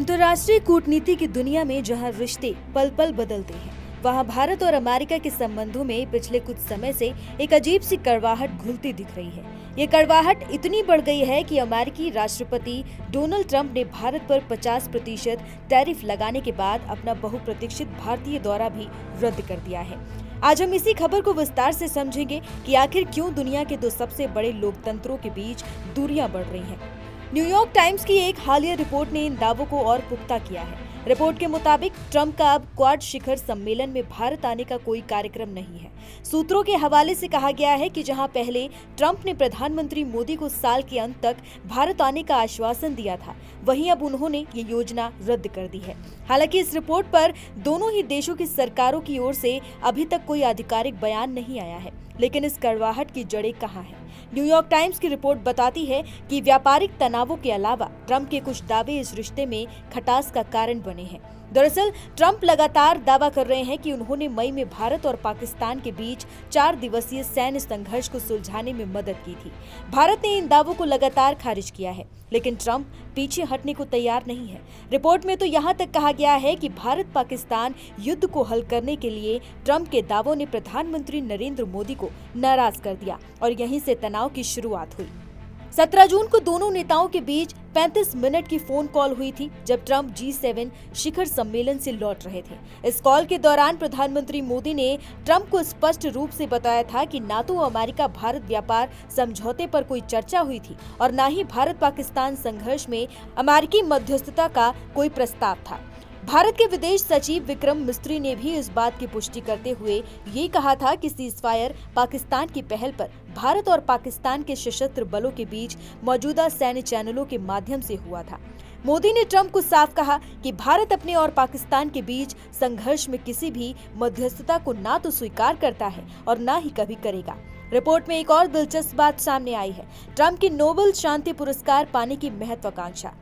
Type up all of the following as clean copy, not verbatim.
अंतर्राष्ट्रीय कूटनीति की दुनिया में जहां रिश्ते पल पल बदलते हैं, वहां भारत और अमेरिका के संबंधों में पिछले कुछ समय से एक अजीब सी कड़वाहट घुलती दिख रही है। ये कड़वाहट इतनी बढ़ गई है कि अमेरिकी राष्ट्रपति डोनाल्ड ट्रंप ने भारत पर 50% टैरिफ लगाने के बाद अपना बहुप्रतीक्षित भारतीय दौरा भी रद्द कर दिया है। आज हम इसी खबर को विस्तार से समझेंगे कि आखिर क्यों दुनिया के दो सबसे बड़े लोकतंत्रों के बीच दूरियां बढ़ रही हैं। न्यूयॉर्क टाइम्स की एक हालिया रिपोर्ट ने इन दावों को और पुख्ता किया है। रिपोर्ट के मुताबिक ट्रंप का अब क्वाड शिखर सम्मेलन में भारत आने का कोई कार्यक्रम नहीं है। सूत्रों के हवाले से कहा गया है कि जहां पहले ट्रंप ने प्रधानमंत्री मोदी को साल के अंत तक भारत आने का आश्वासन दिया था, वहीं अब उन्होंने ये योजना रद्द कर दी है। हालांकि इस रिपोर्ट पर दोनों ही देशों की सरकारों की ओर से अभी तक कोई आधिकारिक बयान नहीं आया है, लेकिन इस कड़वाहट की जड़ें कहां हैं? न्यूयॉर्क टाइम्स की रिपोर्ट बताती है कि व्यापारिक तनावों के अलावा ट्रंप के कुछ दावे इस रिश्ते में खटास का कारण बने हैं। दरअसल ट्रंप लगातार दावा कर रहे हैं कि उन्होंने मई में भारत और पाकिस्तान के बीच 4 दिवसीय सैन्य संघर्ष को सुलझाने में मदद की थी। भारत ने इन दावों को लगातार खारिज किया है, लेकिन ट्रंप पीछे हटने को तैयार नहीं है। रिपोर्ट में तो यहाँ तक कहा गया है कि भारत पाकिस्तान युद्ध को हल करने के लिए ट्रंप के दावों ने प्रधानमंत्री नरेंद्र मोदी को नाराज कर दिया और यहीं से तनाव की शुरुआत हुई। 17 जून को दोनों नेताओं के बीच 35 मिनट की फोन कॉल हुई थी, जब ट्रंप G7 शिखर सम्मेलन से लौट रहे थे। इस कॉल के दौरान प्रधानमंत्री मोदी ने ट्रंप को स्पष्ट रूप से बताया था कि ना तो अमेरिका भारत व्यापार समझौते पर कोई चर्चा हुई थी और ना ही भारत पाकिस्तान संघर्ष में अमेरिकी मध्यस्थता का कोई प्रस्ताव था। भारत के विदेश सचिव विक्रम मिस्त्री ने भी इस बात की पुष्टि करते हुए ये कहा था कि सीजफायर पाकिस्तान की पहल पर भारत और पाकिस्तान के सशस्त्र बलों के बीच मौजूदा सैन्य चैनलों के माध्यम से हुआ था। मोदी ने ट्रंप को साफ कहा कि भारत अपने और पाकिस्तान के बीच संघर्ष में किसी भी मध्यस्थता को ना तो स्वीकार करता है और ना ही कभी करेगा। रिपोर्ट में एक और दिलचस्प बात सामने आई है, ट्रंप की नोबेल शांति पुरस्कार पाने की महत्वाकांक्षा।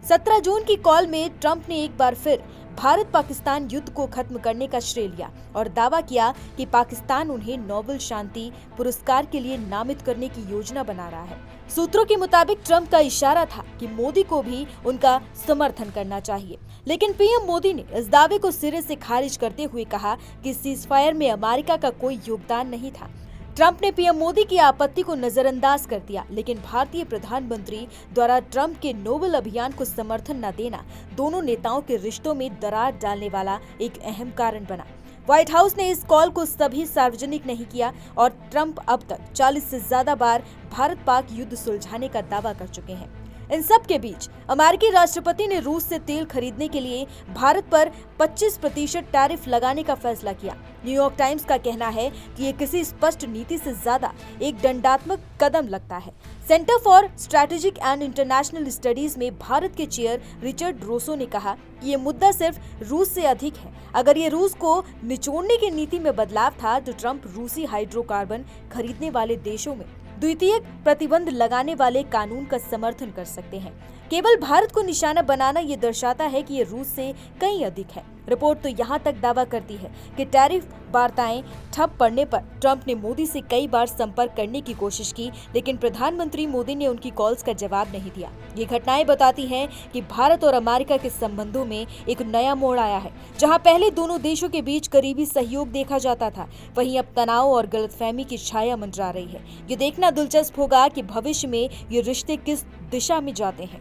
17 जून की कॉल में ट्रंप ने एक बार फिर भारत पाकिस्तान युद्ध को खत्म करने का श्रेय लिया और दावा किया कि पाकिस्तान उन्हें नोबेल शांति पुरस्कार के लिए नामित करने की योजना बना रहा है। सूत्रों के मुताबिक ट्रंप का इशारा था कि मोदी को भी उनका समर्थन करना चाहिए, लेकिन पीएम मोदी ने इस दावे को सिरे से खारिज करते हुए कहा कि सीजफायर में अमेरिका का कोई योगदान नहीं था। ट्रंप ने पीएम मोदी की आपत्ति को नजरअंदाज कर दिया, लेकिन भारतीय प्रधानमंत्री द्वारा ट्रंप के नोबेल अभियान को समर्थन न देना दोनों नेताओं के रिश्तों में दरार डालने वाला एक अहम कारण बना। व्हाइट हाउस ने इस कॉल को सभी सार्वजनिक नहीं किया और ट्रंप अब तक 40 से ज्यादा बार भारत पाक युद्ध सुलझाने का दावा कर चुके हैं। इन सब के बीच अमेरिकी राष्ट्रपति ने रूस से तेल खरीदने के लिए भारत पर 25% टैरिफ लगाने का फैसला किया। न्यूयॉर्क टाइम्स का कहना है कि ये किसी स्पष्ट नीति से ज्यादा एक दंडात्मक कदम लगता है। Centre for strategic and international studies में भारत के चेयर रिचर्ड रोसो ने कहा कि ये मुद्दा सिर्फ रूस से अधिक है। अगर ये रूस को निचोड़ने की नीति में बदलाव था तो ट्रंप रूसी हाइड्रोकार्बन खरीदने वाले देशों में द्वितीय प्रतिबंध लगाने वाले कानून का समर्थन कर सकते हैं। केवल भारत को निशाना बनाना ये दर्शाता है कि ये रूस से कहीं अधिक है। रिपोर्ट तो यहाँ तक दावा करती है कि टैरिफ वार्ताएं ठप पड़ने पर ट्रंप ने मोदी से कई बार संपर्क करने की कोशिश की, लेकिन प्रधानमंत्री मोदी ने उनकी कॉल्स का जवाब नहीं दिया। ये घटनाएं बताती हैं कि भारत और अमेरिका के संबंधों में एक नया मोड़ आया है। जहां पहले दोनों देशों के बीच करीबी सहयोग देखा जाता था, वहीं अब तनाव और गलतफहमी की छाया मंडरा रही है। ये देखना दिलचस्प होगा कि भविष्य में ये रिश्ते किस दिशा में जाते हैं।